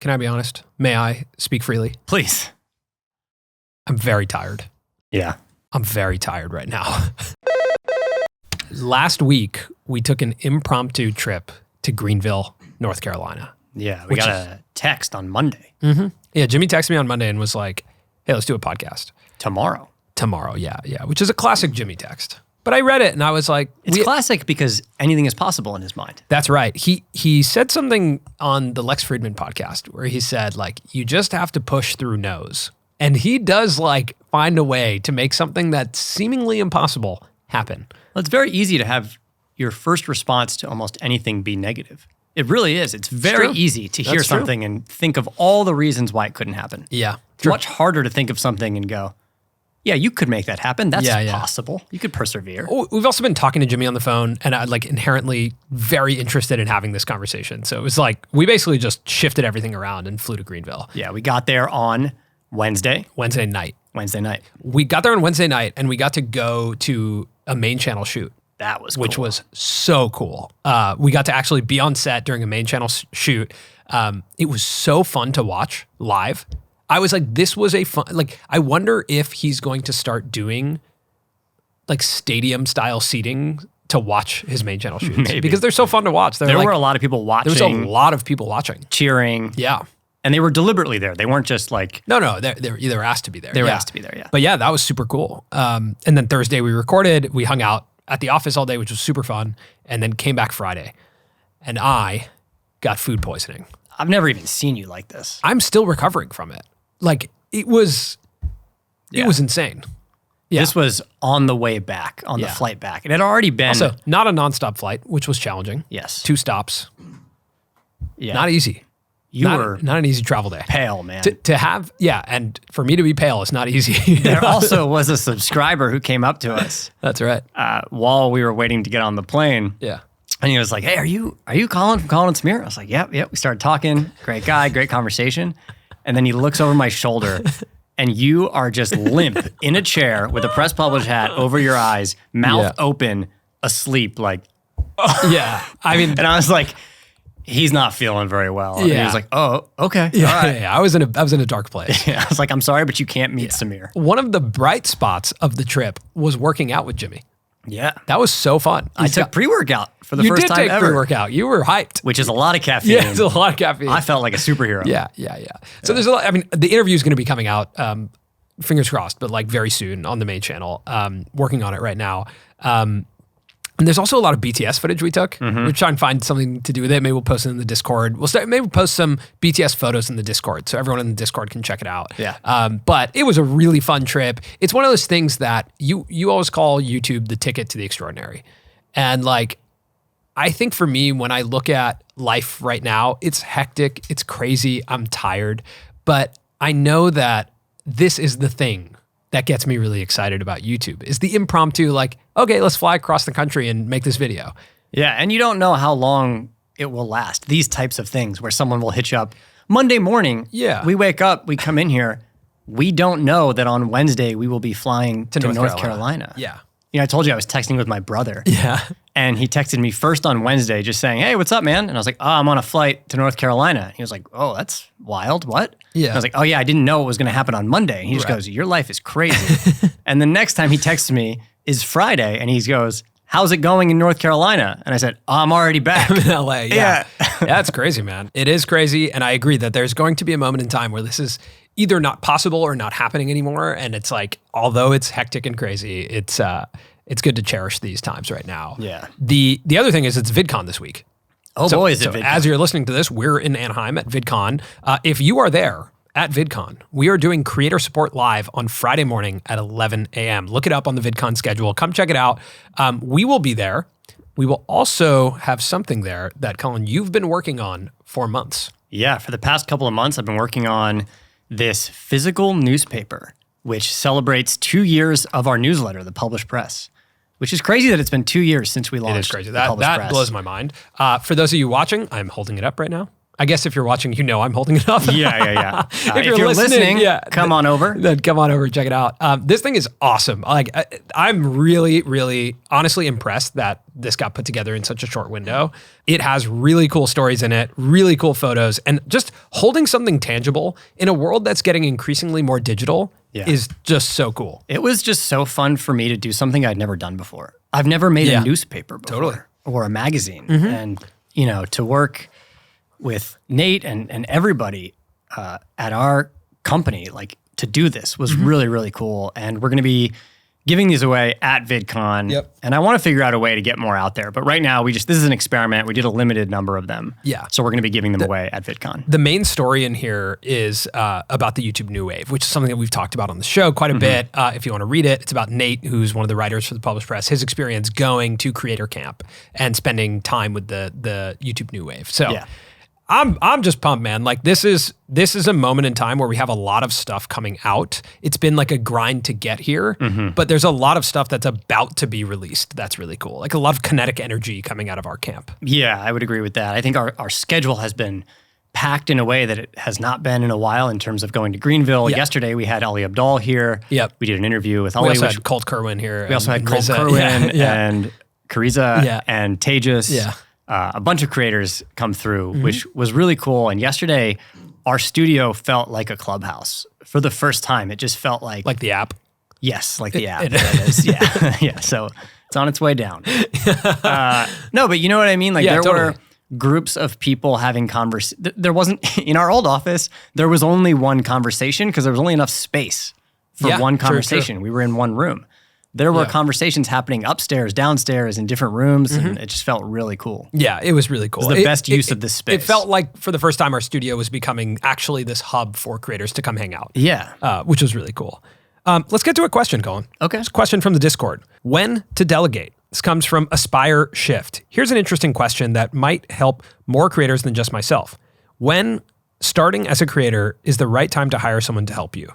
Can I be honest? May I speak freely? Please. I'm very tired. Yeah. I'm very tired right now. Last week, we took an impromptu trip to Greenville, North Carolina. Yeah, we got a text on Monday. Mm-hmm. Yeah, Jimmy texted me on Monday and was like, hey, let's do a podcast. Tomorrow, yeah, which is a classic Jimmy text. But I read it and I was like... It's classic because anything is possible in his mind. That's right. He said something on the Lex Fridman podcast where he said, like, you just have to push through no's. And he does, like, find a way to make something that's seemingly impossible happen. Well, it's very easy to have your first response to almost anything be negative. It really is. It's very easy to hear something and think of all the reasons why it couldn't happen. Yeah. It's much harder to think of something and go, yeah, you could make that happen. That's possible. You could persevere. We've also been talking to Jimmy on the phone, and I'm like inherently very interested in having this conversation. So it was like, we basically just shifted everything around and flew to Greenville. Yeah, we got there on Wednesday night. We got there on Wednesday night, and we got to go to a main channel shoot. That was cool. Which was so cool. We got to actually be on set during a main channel shoot. It was so fun to watch live. I was like, this was a fun, like, I wonder if he's going to start doing like stadium style seating to watch his main channel shoots. Maybe. Because they're so fun to watch. There were a lot of people watching. There was a lot of people watching. Cheering. Yeah. And they were deliberately there. They weren't just like... No, they were asked to be there. They were asked to be there, yeah. But yeah, that was super cool. And then Thursday we recorded, we hung out at the office all day, which was super fun, and then came back Friday. And I got food poisoning. I've never even seen you like this. I'm still recovering from it. Like, it was insane. Yeah. This was on the way back, on the flight back. It had already been... Also, not a nonstop flight, which was challenging. Yes. 2 stops. Yeah. Not easy. You were not an easy travel day. Pale, man. To have, and for me to be pale is not easy. There also was a subscriber who came up to us. That's right. While we were waiting to get on the plane. Yeah. And he was like, hey, are you Colin from Colin and Samir? I was like, yep. We started talking. Great guy, great conversation. And then he looks over my shoulder and you are just limp in a chair with a press publish hat over your eyes, mouth open, asleep, like. Yeah. I mean. And I was like, he's not feeling very well. And he was like, oh, okay. Yeah, all right. I was in a dark place. I was like, I'm sorry, but you can't meet Samir. One of the bright spots of the trip was working out with Jimmy. Yeah. That was so fun. I took pre-workout for the first time ever. You did take pre-workout. You were hyped. Which is a lot of caffeine. Yeah, it's a lot of caffeine. I felt like a superhero. Yeah. So there's a lot, I mean, the interview is going to be coming out, fingers crossed, but like very soon on the main channel. Working on it right now. And there's also a lot of BTS footage we took. We're trying to find something to do with it. Maybe we'll post it in the Discord. Maybe we'll post some BTS photos in the Discord so everyone in the Discord can check it out. Yeah. But it was a really fun trip. It's one of those things that you always call YouTube the ticket to the extraordinary. And like, I think for me, when I look at life right now, it's hectic, it's crazy, I'm tired, but I know that this is the thing that gets me really excited about YouTube, is the impromptu, like, okay, let's fly across the country and make this video. Yeah, and you don't know how long it will last. These types of things where someone will hit you up Monday morning. Yeah. We wake up, we come in here. We don't know that on Wednesday we will be flying to North Carolina. Yeah. You know, I told you I was texting with my brother. Yeah. And he texted me first on Wednesday just saying, hey, what's up, man? And I was like, oh, I'm on a flight to North Carolina. He was like, oh, that's wild. What? Yeah. And I was like, oh, yeah, I didn't know it was going to happen on Monday. And he just goes, your life is crazy. And the next time he texts me is Friday. And he goes, how's it going in North Carolina? And I said, oh, I'm already back. I'm in LA. Yeah. Yeah, it's crazy, man. It is crazy. And I agree that there's going to be a moment in time where this is either not possible or not happening anymore. And it's like, although it's hectic and crazy, it's good to cherish these times right now. Yeah. The other thing is it's VidCon this week. Oh boy, is it VidCon. As you're listening to this, we're in Anaheim at VidCon. If you are there at VidCon, we are doing Creator Support Live on Friday morning at 11 a.m. Look it up on the VidCon schedule. Come check it out. We will be there. We will also have something there that, Colin, you've been working on for months. Yeah, for the past couple of months, I've been working on this physical newspaper, which celebrates 2 years of our newsletter, The Published Press. Which is crazy that it's been 2 years since we launched. It is crazy. The Published That Press. blows my mind. For those of you watching, I'm holding it up right now. I guess if you're watching, you know I'm holding it up. Yeah. If you're listening, come on over. Then come on over and check it out. This thing is awesome. Like I'm really, really honestly impressed that this got put together in such a short window. It has really cool stories in it, really cool photos, and just holding something tangible in a world that's getting increasingly more digital is just so cool. It was just so fun for me to do something I'd never done before. I've never made a newspaper before or a magazine. And, to work with Nate and everybody at our company, like to do this was really, really cool. And we're going to be giving these away at VidCon. Yep. And I want to figure out a way to get more out there. But right now, this is an experiment. We did a limited number of them. Yeah. So we're going to be giving them away at VidCon. The main story in here is about the YouTube New Wave, which is something that we've talked about on the show quite a bit. If you want to read it, it's about Nate, who's one of the writers for the Published Press, his experience going to Creator Camp and spending time with the YouTube New Wave. So I'm just pumped, man. Like this is a moment in time where we have a lot of stuff coming out. It's been like a grind to get here, but there's a lot of stuff that's about to be released. That's really cool. Like a lot of kinetic energy coming out of our camp. Yeah, I would agree with that. I think our schedule has been packed in a way that it has not been in a while in terms of going to Greenville. Yep. Yesterday we had Ali Abdal here. Yep. We did an interview with Ali. We also had Colt Kerwin here. We also had Colt Kerwin and Kariza and Tejas. Yeah. A bunch of creators come through, which was really cool. And yesterday, our studio felt like a clubhouse. For the first time, it just felt like the app. Yes, like the app. There it is. Yeah, yeah. So it's on its way down. No, but you know what I mean? Like there were groups of people having There wasn't, in our old office, there was only one conversation because there was only enough space for one conversation. True. We were in one room. There were conversations happening upstairs, downstairs, in different rooms, and it just felt really cool. Yeah, it was really cool. It was the best use of this space. It felt like, for the first time, our studio was becoming actually this hub for creators to come hang out. Yeah. Which was really cool. Let's get to a question, Colin. Okay. It's a question from the Discord. When to delegate? This comes from Aspire Shift. Here's an interesting question that might help more creators than just myself. When starting as a creator is the right time to hire someone to help you?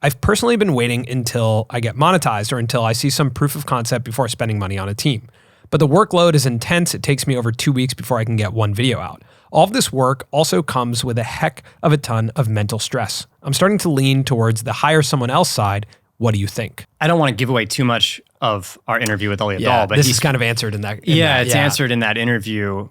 I've personally been waiting until I get monetized or until I see some proof of concept before spending money on a team. But the workload is intense. It takes me over 2 weeks before I can get one video out. All of this work also comes with a heck of a ton of mental stress. I'm starting to lean towards the hire someone else side. What do you think? I don't want to give away too much of our interview with Ali Abdal, but this is kind of answered in that. It's answered in that interview.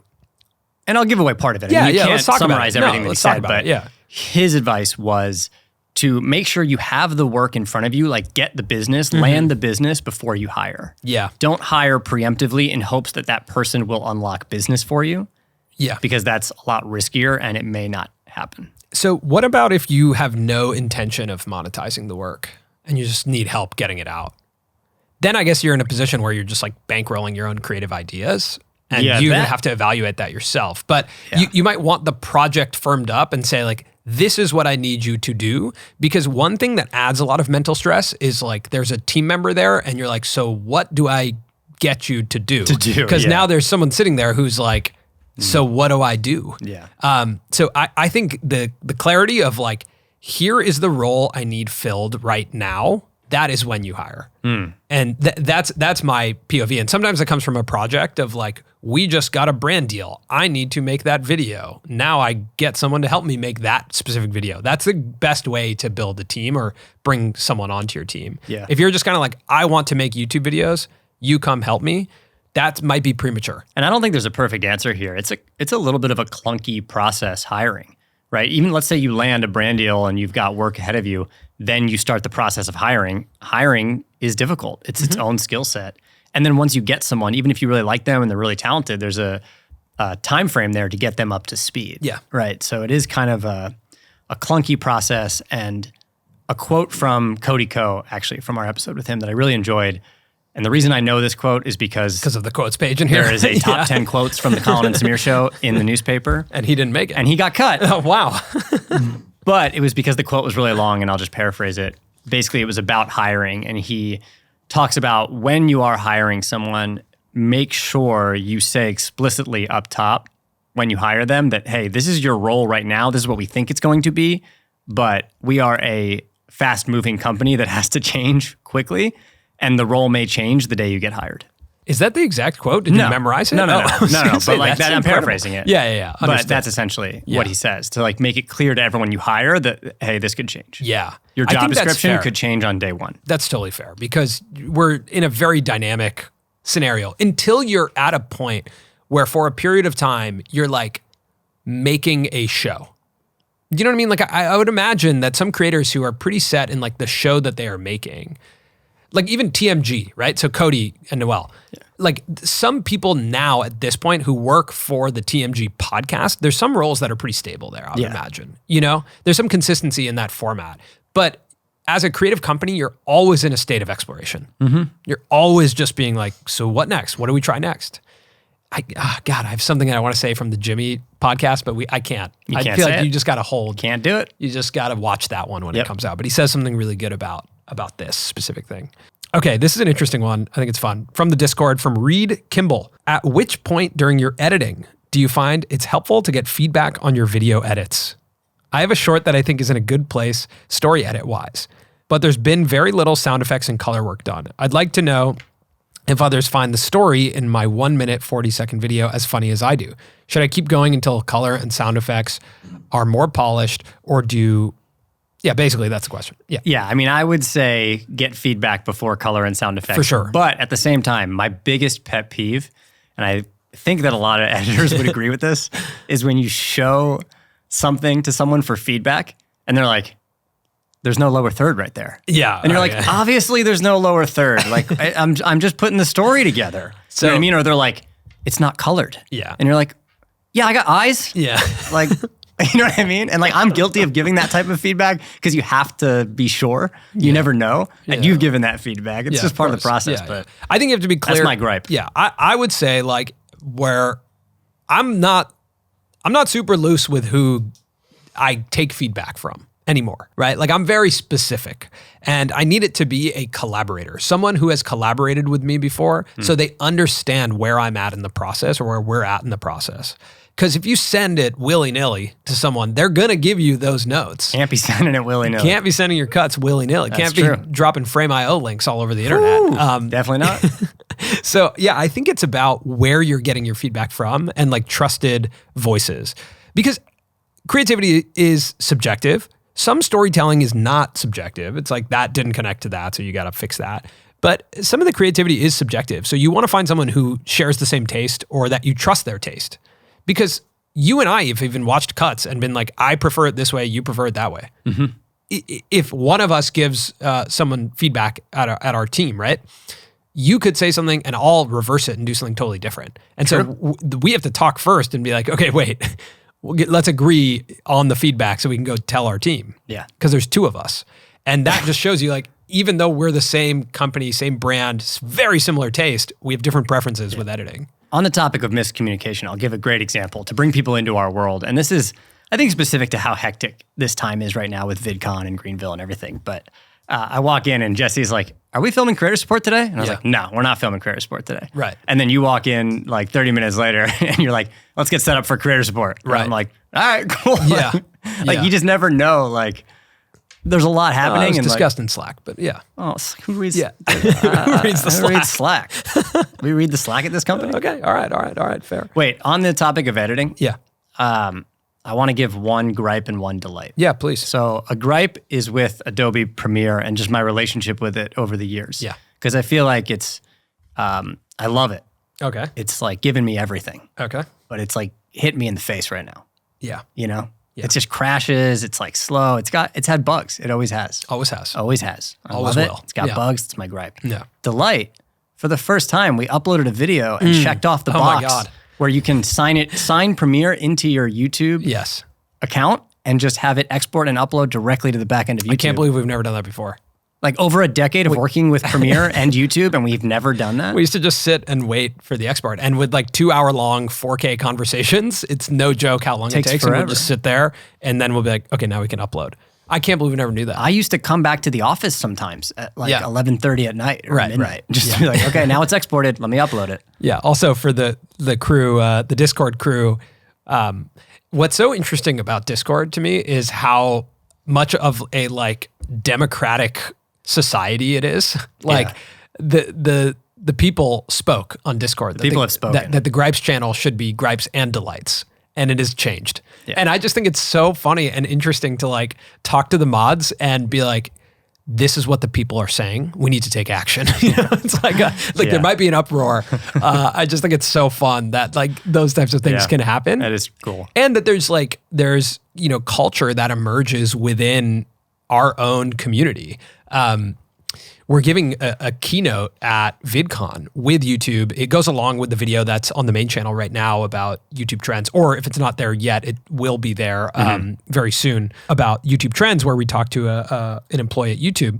And I'll give away part of it. Yeah, you can't let's talk summarize about it. everything that he said, but his advice was to make sure you have the work in front of you, like get the business, land the business before you hire. Yeah. Don't hire preemptively in hopes that that person will unlock business for you. Yeah. Because that's a lot riskier and it may not happen. So what about if you have no intention of monetizing the work and you just need help getting it out? Then I guess you're in a position where you're just like bankrolling your own creative ideas and you have to evaluate that yourself. But you might want the project firmed up and say like, this is what I need you to do. Because one thing that adds a lot of mental stress is like, there's a team member there and you're like, so what do I get you to do? Because now there's someone sitting there who's like, so what do I do? Yeah. So I think the clarity of like, here is the role I need filled right now. That is when you hire. And that's my POV. And sometimes it comes from a project of like, we just got a brand deal. I need to make that video. Now I get someone to help me make that specific video. That's the best way to build a team or bring someone onto your team. Yeah. If you're just kind of like, I want to make YouTube videos, you come help me, that might be premature. And I don't think there's a perfect answer here. It's a little bit of a clunky process hiring, right? Even let's say you land a brand deal and you've got work ahead of you, then you start the process of hiring. Hiring is difficult. It's its own skill set. And then once you get someone, even if you really like them and they're really talented, there's a time frame there to get them up to speed. Yeah. Right. So it is kind of a clunky process. And a quote from Cody Ko, actually, from our episode with him that I really enjoyed. And the reason I know this quote is because of the quotes page in here. There is a top 10 quotes from the Colin and Samir show in the newspaper. And he didn't make it. And he got cut. Oh, wow. But it was because the quote was really long, and I'll just paraphrase it. Basically, it was about hiring, and he talks about when you are hiring someone, make sure you say explicitly up top when you hire them that, hey, this is your role right now. This is what we think it's going to be, but we are a fast-moving company that has to change quickly, and the role may change the day you get hired. Is that the exact quote? Did you memorize it? No. But like that, I'm incredible. paraphrasing it. Yeah. But that's essentially what he says, to like make it clear to everyone you hire that, hey, this could change. Yeah. Your job description could change on day one. That's totally fair because we're in a very dynamic scenario until you're at a point where for a period of time, you're like making a show. You know what I mean? Like I would imagine that some creators who are pretty set in like the show that they are making, like even TMG, right? So Cody and Noel, like some people now at this point who work for the TMG podcast, there's some roles that are pretty stable there, I would imagine. You know, there's some consistency in that format. But as a creative company, you're always in a state of exploration. You're always just being like, so what next? What do we try next? God, I have something that I want to say from the Jimmy podcast, but I can't. I feel like you just got to hold. Can't do it. You just got to watch that one when it comes out. But he says something really good about this specific thing. Okay, this is an interesting one. I think it's fun. From the Discord, from Reed Kimball. At which point during your editing do you find it's helpful to get feedback on your video edits? I have a short that I think is in a good place, story edit-wise, but there's been very little sound effects and color work done. I'd like to know if others find the story in my 1 minute, 40-second video as funny as I do. Should I keep going until color and sound effects are more polished, or yeah, basically that's the question. Yeah, I mean, I would say get feedback before color and sound effects. For sure. But at the same time, my biggest pet peeve, and I think that a lot of editors would agree with this, is when you show something to someone for feedback and they're like, there's no lower third right there. Yeah. And you're like, obviously there's no lower third. Like, I'm just putting the story together. So, you know what I mean? Or they're like, it's not colored. Yeah. And you're like, yeah, I got eyes. Yeah. Like, you know what I mean? And like, I'm guilty of giving that type of feedback because you have to be sure. You never know. And you've given that feedback. It's just part of the process. But I think you have to be clear. That's my gripe. Yeah. I would say like where I'm not super loose with who I take feedback from anymore, right? Like I'm very specific and I need it to be a collaborator, someone who has collaborated with me before so they understand where I'm at in the process or where we're at in the process. Because if you send it willy-nilly to someone, they're going to give you those notes. Can't be sending it willy-nilly. Can't be sending your cuts willy-nilly. That's Can't true. be dropping Frame.io links all over the internet. Definitely not. So yeah, I think it's about where you're getting your feedback from and like trusted voices. Because creativity is subjective. Some storytelling is not subjective. It's like that didn't connect to that, so you got to fix that. But some of the creativity is subjective. So you want to find someone who shares the same taste or that you trust their taste. Because you and I have even watched cuts and been like, I prefer it this way, you prefer it that way. If one of us gives someone feedback at our team, right? You could say something and I'll reverse it and do something totally different. And so we have to talk first and be like, okay, wait, let's agree on the feedback so we can go tell our team. Yeah. Because there's two of us. And that just shows you like, even though we're the same company, same brand, very similar taste, we have different preferences with editing. On the topic of miscommunication, I'll give a great example to bring people into our world. And this is, I think, specific to how hectic this time is right now with VidCon and Greenville and everything. But I walk in and Jesse's like, are we filming creator support today? And I was like, no, we're not filming creator support today. Right. And then you walk in like 30 minutes later and you're like, let's get set up for creator support. And right. I'm like, all right, cool. Yeah. Like you just never know. Like there's a lot happening. I was and discussed in Slack, but yeah. Oh, who reads? Yeah. Who reads the Slack? Who reads Slack? We read the Slack at this company? Okay. All right. Fair. Wait, on the topic of editing. Yeah. I want to give one gripe and one delight. Yeah, please. So a gripe is with Adobe Premiere and just my relationship with it over the years. Yeah. Because I feel like it's, I love it. Okay. It's like giving me everything. Okay. But it's like hit me in the face right now. Yeah. You know? Yeah. It just crashes. It's like slow. It's had bugs. It always has. Always has. Always has. I Always love it. will. It's got Yeah. bugs. It's my gripe. Yeah. Delight. For the first time, we uploaded a video and checked off the box my God. where you can sign Premiere into your YouTube Yes. account and just have it export and upload directly to the back end of YouTube. I can't believe we've never done that before. Like over a decade of working with Premiere and YouTube, and we've never done that. We used to just sit and wait for the export. And with like 2 hour long 4K conversations, it's no joke how long it takes. forever. And we'll just sit there and then we'll be like, okay, now we can upload. I can't believe we never knew that. I used to come back to the office sometimes at like 11:30 at night or midnight. Just to be like, okay, now it's exported. Let me upload it. Yeah. Also for the crew, the Discord crew, what's so interesting about Discord to me is how much of a like democratic society it is. Like the the people spoke on Discord. People have spoken. That the Gripes channel should be Gripes and Delights. And it has changed. Yeah. And I just think it's so funny and interesting to like talk to the mods and be like, this is what the people are saying. We need to take action. It's like there might be an uproar. I just think it's so fun that like those types of things can happen. That is cool. And that there's culture that emerges within our own community. We're giving a keynote at VidCon with YouTube. It goes along with the video that's on the main channel right now about YouTube trends, or if it's not there yet, it will be there very soon, about YouTube trends, where we talk to an employee at YouTube.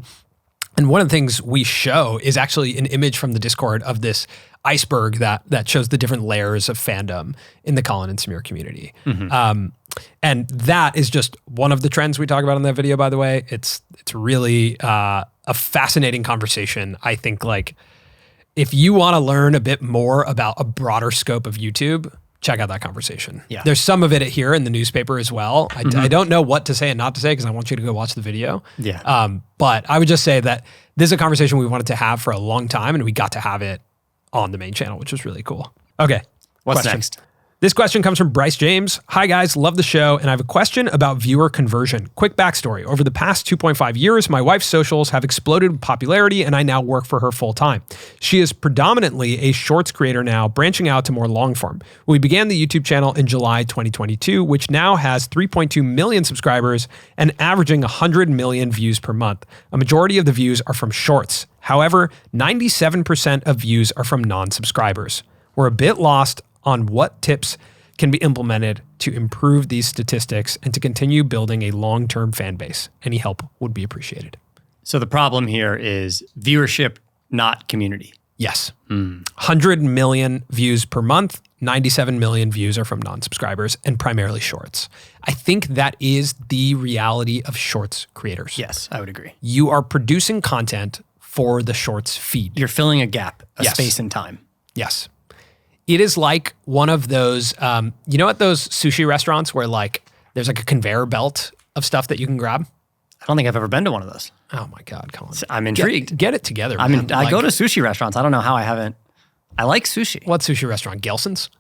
And one of the things we show is actually an image from the Discord of this iceberg that shows the different layers of fandom in the Colin and Samir community. And that is just one of the trends we talk about in that video, by the way. It's really a fascinating conversation. I think like if you want to learn a bit more about a broader scope of YouTube, check out that conversation. Yeah. There's some of it here in the newspaper as well. I don't know what to say and not to say because I want you to go watch the video. Yeah. But I would just say that this is a conversation we wanted to have for a long time, and we got to have it on the main channel, which was really cool. Okay. What's next? This question comes from Bryce James. Hi guys, love the show, and I have a question about viewer conversion. Quick backstory. Over the past 2.5 years, my wife's socials have exploded in popularity, and I now work for her full time. She is predominantly a shorts creator now, branching out to more long form. We began the YouTube channel in July 2022, which now has 3.2 million subscribers and averaging 100 million views per month. A majority of the views are from shorts. However, 97% of views are from non-subscribers. We're a bit lost on what tips can be implemented to improve these statistics and to continue building a long-term fan base. Any help would be appreciated. So the problem here is viewership, not community. Yes. 100 million views per month, 97 million views are from non-subscribers and primarily shorts. I think that is the reality of shorts creators. Yes, I would agree. You are producing content for the shorts feed. You're filling a gap, a space and time. Yes. It is like one of those, you know, at those sushi restaurants where like there's like a conveyor belt of stuff that you can grab? I don't think I've ever been to one of those. Oh my God, Colin. I'm intrigued. Get it together, man. I go to sushi restaurants. I don't know how I haven't. I like sushi. What sushi restaurant? Gelson's?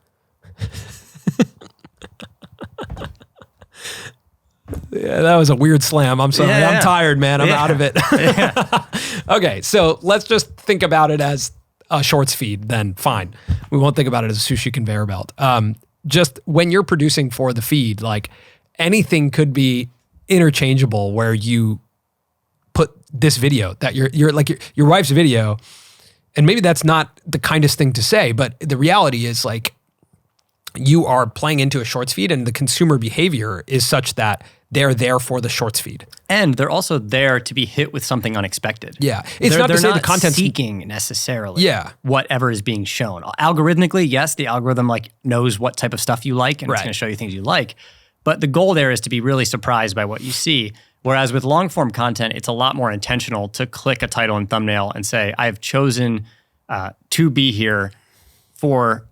Yeah, that was a weird slam. I'm sorry. Yeah. I'm tired, man. I'm out of it. Okay, so let's just think about it as a shorts feed, then fine. We won't think about it as a sushi conveyor belt. Just when you're producing for the feed, like anything could be interchangeable where you put this video that you're like your wife's video, and maybe that's not the kindest thing to say, but the reality is like you are playing into a shorts feed and the consumer behavior is such that they're there for the shorts feed. And they're also there to be hit with something unexpected. Yeah. It's not to say the content's seeking necessarily Yeah. whatever is being shown. Algorithmically, yes, the algorithm like knows what type of stuff you like and it's Right. going to show you things you like. But the goal there is to be really surprised by what you see. Whereas with long form content, it's a lot more intentional to click a title and thumbnail and say, I've chosen to be here for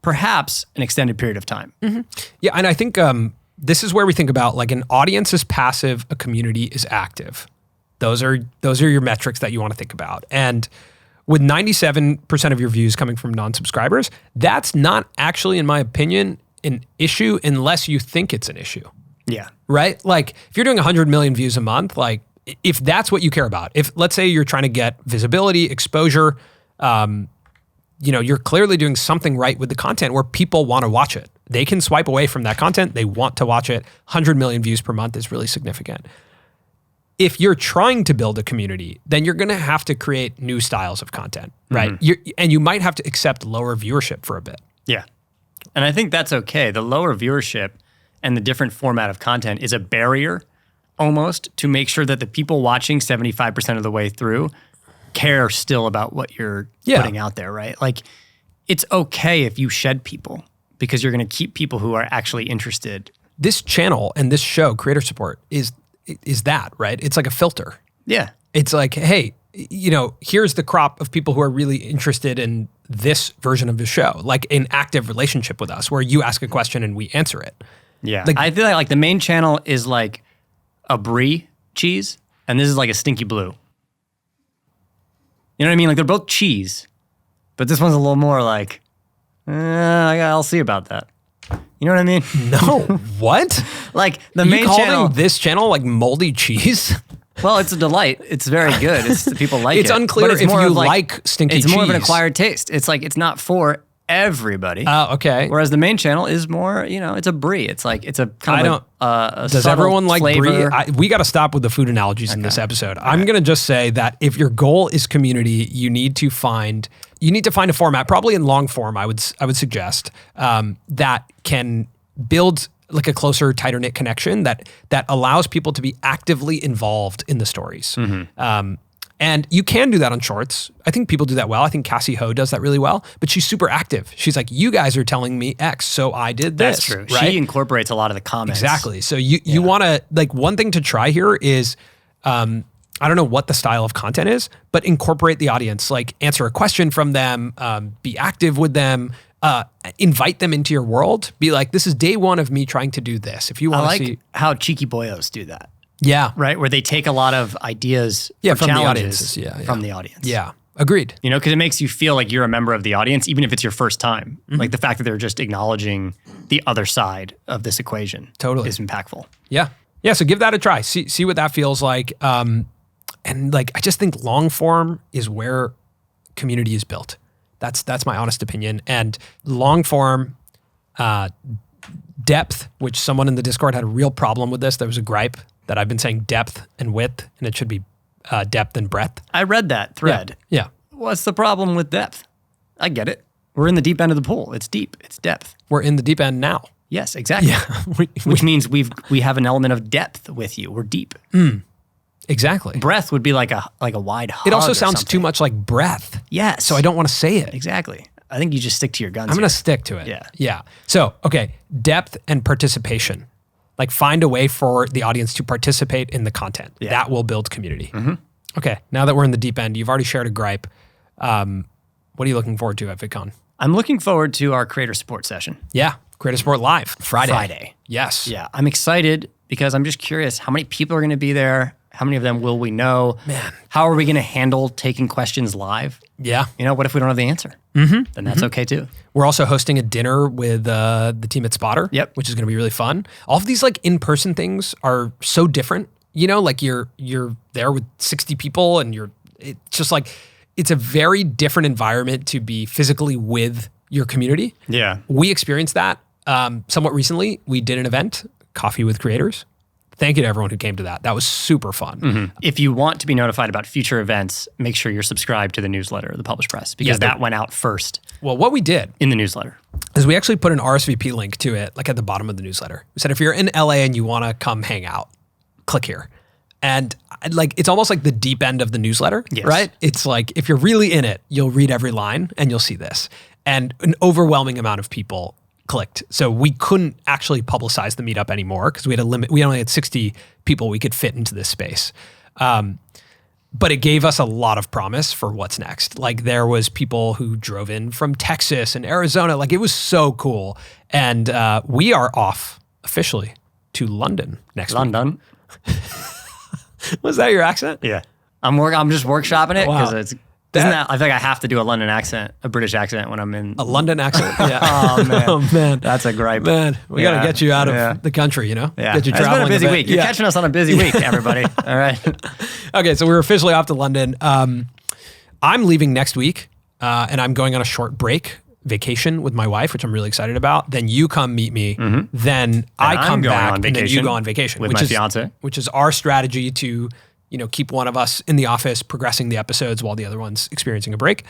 perhaps an extended period of time. Mm-hmm. Yeah. And I think this is where we think about like an audience is passive, a community is active. Those are your metrics that you want to think about. And with 97% of your views coming from non-subscribers, that's not actually, in my opinion, an issue unless you think it's an issue. Yeah. Right? Like if you're doing 100 million views a month, like if that's what you care about, if let's say you're trying to get visibility, exposure, you're clearly doing something right with the content where people want to watch it. They can swipe away from that content. They want to watch it. 100 million views per month is really significant. If you're trying to build a community, then you're going to have to create new styles of content, right? Mm-hmm. And you might have to accept lower viewership for a bit. Yeah. And I think that's okay. The lower viewership and the different format of content is a barrier almost to make sure that the people watching 75% of the way through care still about what you're putting out there, right? Like it's okay if you shed people because you're going to keep people who are actually interested. This channel and this show, Creator Support, is that, right? It's like a filter. Yeah. It's like, hey, here's the crop of people who are really interested in this version of the show, like an active relationship with us where you ask a question and we answer it. Yeah. Like, I feel like the main channel is like a brie cheese and this is like a stinky blue. You know what I mean? Like they're both cheese, But this one's a little more like, I'll see about that. You know what I mean? No. What? Like the You main channel. calling this channel like moldy cheese? Well, it's a delight. It's very good. People like it. It's unclear But if more you of like stinky cheese. It's more of an acquired taste. It's like it's not for everybody. Okay. Whereas the main channel is more, it's a brie. It's like it's a kind of a Does subtle everyone like flavor. brie? We got to stop with the food analogies in this episode. I'm going to just say that if your goal is community, you need to find a format, probably in long form. I would suggest that can build like a closer, tighter knit connection that allows people to be actively involved in the stories. And you can do that on shorts. I think people do that well. I think Cassie Ho does that really well, but she's super active. She's like, you guys are telling me X, so I did this. That's true. Right? She incorporates a lot of the comments. Exactly. So you want to, like, one thing to try here is, I don't know what the style of content is, but incorporate the audience, like answer a question from them, be active with them, invite them into your world. Be like, this is day one of me trying to do this. If you want to see how Cheeky Boyos do that. Yeah. Right? Where they take a lot of ideas for from challenges the audiences. from the audience. Yeah. Agreed. Because it makes you feel like you're a member of the audience, even if it's your first time. Like the fact that they're just acknowledging the other side of this equation Totally is impactful. Yeah. Yeah. So give that a try. See what that feels like. And like, I just think long form is where community is built. That's my honest opinion. And long form, depth, which someone in the Discord had a real problem with this. There was a gripe that I've been saying depth and width, and it should be depth and breadth. I read that thread. Yeah. What's the problem with depth? I get it. We're in the deep end of the pool. It's deep. It's depth. We're in the deep end now. Yes, exactly. Yeah. Which means we have an element of depth with you. We're deep. Exactly. Breath would be like a wide hug. It also or sounds something. too much like breath. Yes. So I don't want to say it. Exactly. I think you just stick to your guns. I'm going to stick to it. Yeah. Yeah. So, okay, depth and participation. Like find a way for the audience to participate in the content. Yeah. That will build community. Okay, now that we're in the deep end, you've already shared a gripe. What are you looking forward to at VidCon? I'm looking forward to our creator support session. Yeah, Creator Support Live, Friday. Yes. Yeah, I'm excited because I'm just curious how many people are going to be there. How many of them will we know? Man. How are we going to handle taking questions live? Yeah. What if we don't have the answer? Then that's okay too. We're also hosting a dinner with the team at Spotter, Which is going to be really fun. All of these like in-person things are so different. Like you're there with 60 people and it's just like, it's a very different environment to be physically with your community. Yeah. We experienced that somewhat recently. We did an event, Coffee with Creators. Thank you to everyone who came to that. That was super fun. If you want to be notified about future events, make sure you're subscribed to the newsletter, the Published Press, because that went out first Well, what we did in the newsletter. is we actually put an RSVP link to it, like at the bottom of the newsletter. We said, if you're in LA and you want to come hang out, click here. And like, it's almost like the deep end of the newsletter, right? It's like, if you're really in it, you'll read every line and you'll see this. And an overwhelming amount of people clicked. So we couldn't actually publicize the meetup anymore because we had a limit. We only had 60 people we could fit into this space. But it gave us a lot of promise for what's next. Like there was people who drove in from Texas and Arizona. Like it was so cool. And we are off officially to London next week. London. Was that your accent? Yeah. I'm just workshopping it because Wow. it's I feel like I have to do a London accent, a British accent when I'm in A London accent? Yeah. Oh man. Oh, man. That's a gripe. Man, we got to get you out of the country, Yeah. Get you It's traveling been a busy bit. week. You're catching us on a busy week, everybody. All right. Okay, so we're officially off to London. I'm leaving next week, and I'm going on a short vacation with my wife, which I'm really excited about. Then you come meet me. Then I come I'm going back, on and then you vacation go on vacation with my fiance. which is our strategy to keep one of us in the office progressing the episodes while the other one's experiencing a break.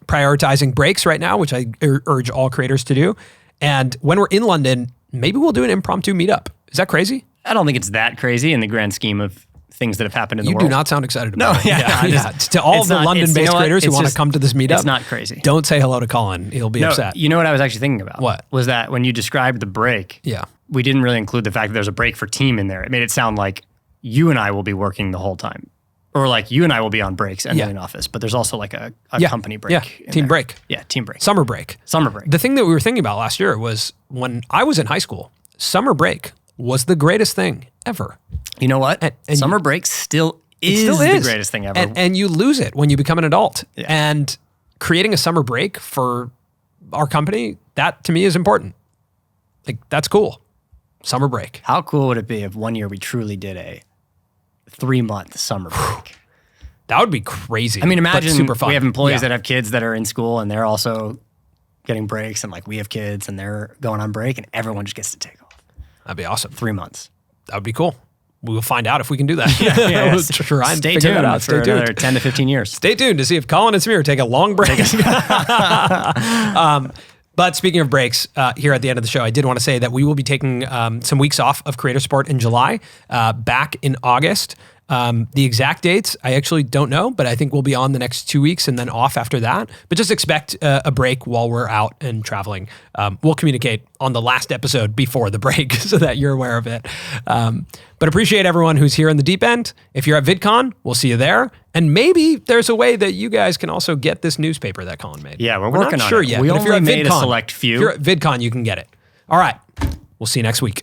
Prioritizing breaks right now, which I urge all creators to do. And when we're in London, maybe we'll do an impromptu meetup. Is that crazy? I don't think it's that crazy in the grand scheme of things that have happened in the You world. do not sound excited about it. Yeah. To all It's the not- London-based you know what? creators who It's want to just- come to this meetup, It's not crazy. don't say hello to Colin. He'll be upset. You know what I was actually thinking about? What? Was that when you described the break, Yeah. we didn't really include the fact that there's a break for team in there. It made it sound like you and I will be working the whole time. Or like you and I will be on breaks and in office, but there's also like a company break. Yeah, in team there. break. Yeah, team break. Summer break. Summer break. The thing that we were thinking about last year was when I was in high school, summer break was the greatest thing ever. You know what? And Summer break still is the greatest thing ever. And you lose it when you become an adult. Yeah. And creating a summer break for our company, that to me is important. Like, that's cool. Summer break. How cool would it be if one year we truly did a 3-month summer break? That would be crazy. I mean, imagine super fun. we have employees Yeah. that have kids that are in school and they're also getting breaks, and like we have kids and they're going on break, and everyone just gets to take off. That'd be awesome. 3 months. That would be cool. We'll find out if we can do that. Yeah, We'll try and Stay figure tuned that out. for another 10 to 15 years. Stay tuned to see if Colin and Samir take a long break. But speaking of breaks, here at the end of the show, I did want to say that we will be taking some weeks off of Creator Support in July, back in August. The exact dates, I actually don't know, but I think we'll be on the next 2 weeks and then off after that. But just expect a break while we're out and traveling. We'll communicate on the last episode before the break so that you're aware of it. But appreciate everyone who's here in the deep end. If you're at VidCon, we'll see you there. And maybe there's a way that you guys can also get this newspaper that Colin made. Yeah, we're not working on sure it. yet. We but if you're only at made a VidCon, select few. If you're at VidCon, you can get it. All right. We'll see you next week.